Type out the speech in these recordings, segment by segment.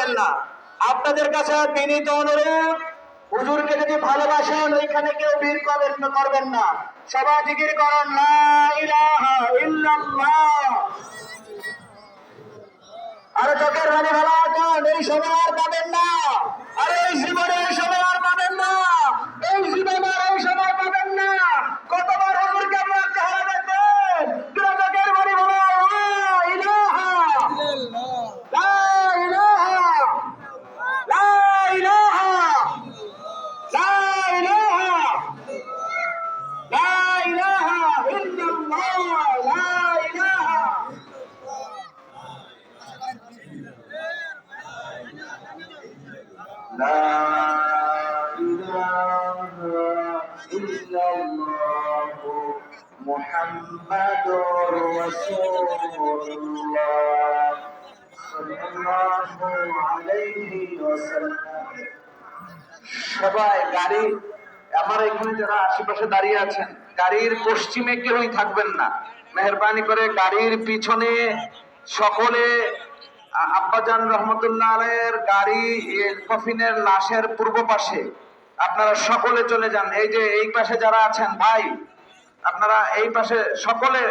করবেন না। আপনাদের কাছে বিনীত অনুরোধ, হুজুরকে যদি ভালোবাসেন ওইখানে কেউ ভিড় করবেন না। সবাই জিকির করেন লা ইলাহা ইল্লাল্লাহ। আরে চোখের রানী ভালো আছেন, এই সময় আর পাবেন না। আরে এই জীবনে এই সময় আর পাবেন না। এই জীবনে এই সময় পাবেন না। কতবার হুজুরকে আপনার চেহারা দেখবেন। চোখের রানী ভালো লা ইলাহা লা ইলাহা লা ইলাহা লা ইলাহা লা ইলাহা ইল্লাল্লাহ লা ইলাহা। لا إله إلا الله محمد رسول الله صلى الله عليه وسلم। সবাই গাড়ি, আমার এখানে যারা আশেপাশে দাঁড়িয়ে আছেন, গাড়ির পশ্চিমে কেউই থাকবেন না। মেহরবানি করে গাড়ির পিছনে সকলে, আব্বাজান রহমতুল্লাহ আলাইহির গাড়ি কফিনের লাশের পূর্ব পাশে আপনারা সকলে চলে যান। এই যে এই পাশে যারা আছেন ভাই, আপনারা এই পাশে সকলে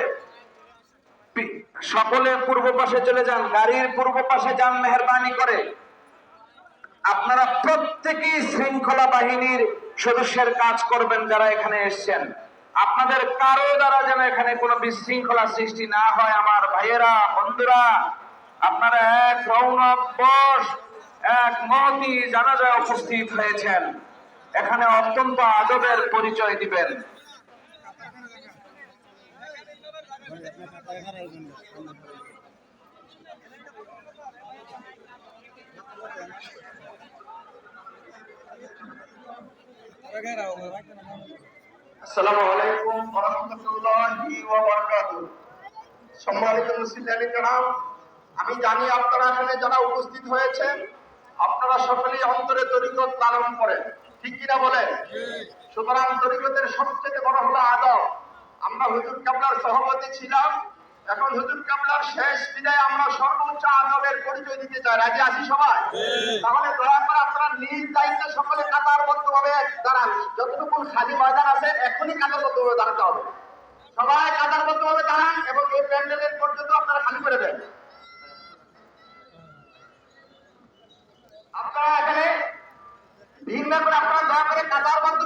সকলে পূর্ব পাশে চলে যান, গাড়ির পূর্ব পাশে যান মেহরবানি করে। আপনারা প্রত্যেকেই শৃঙ্খলা বাহিনীর সদস্যের কাজ করবেন যারা এখানে এসেছেন। আপনাদের কারো দ্বারা যেন এখানে কোনো বিশৃঙ্খলা সৃষ্টি না হয়। আমার ভাইয়েরা, বন্ধুরা, আপনারা এক রৌনক বশ, এক মহতি জানাজায় উপস্থিত হয়েছেন। এখানে অত্যন্ত আদবের পরিচয় দিবেন। আসসালামু আলাইকুম ওয়া রাহমাতুল্লাহি ওয়া বারাকাতুহু। সম্মানিত মুসলিম کرام, আমি জানি আপনারা এখানে যারা উপস্থিত হয়েছেন আপনারা সকলেই অন্তরে তরিকত লালন করেন, ঠিক কিনা বলেন? সুতরাং তরিকতের সবচেয়ে বড় হলো আদব। আমরা হুজুর কাবলার সভাপতি ছিলাম, এখন হুজুর কাবলার শেষ বিদায় আমরা সর্বোচ্চ আদবের পরিচয় দিতে চাই। রাজি আছি সবাই? তাহলে দয়া করে আপনারা নিজ দায়িত্বে সকলে কাতারবদ্ধভাবে দাঁড়ান। যতটুকু খালি ময়দান আছে এখনই কাতারবদ্ধভাবে দাঁড়াতে হবে। সবাই কাতারবদ্ধভাবে দাঁড়ান এবং এই প্যান্ডেলের পর্যন্ত আপনারা খালি করে দেন। আপনারা এখানে ভিন্ন করে আপনারা দয়া করে কাতারবদ্ধ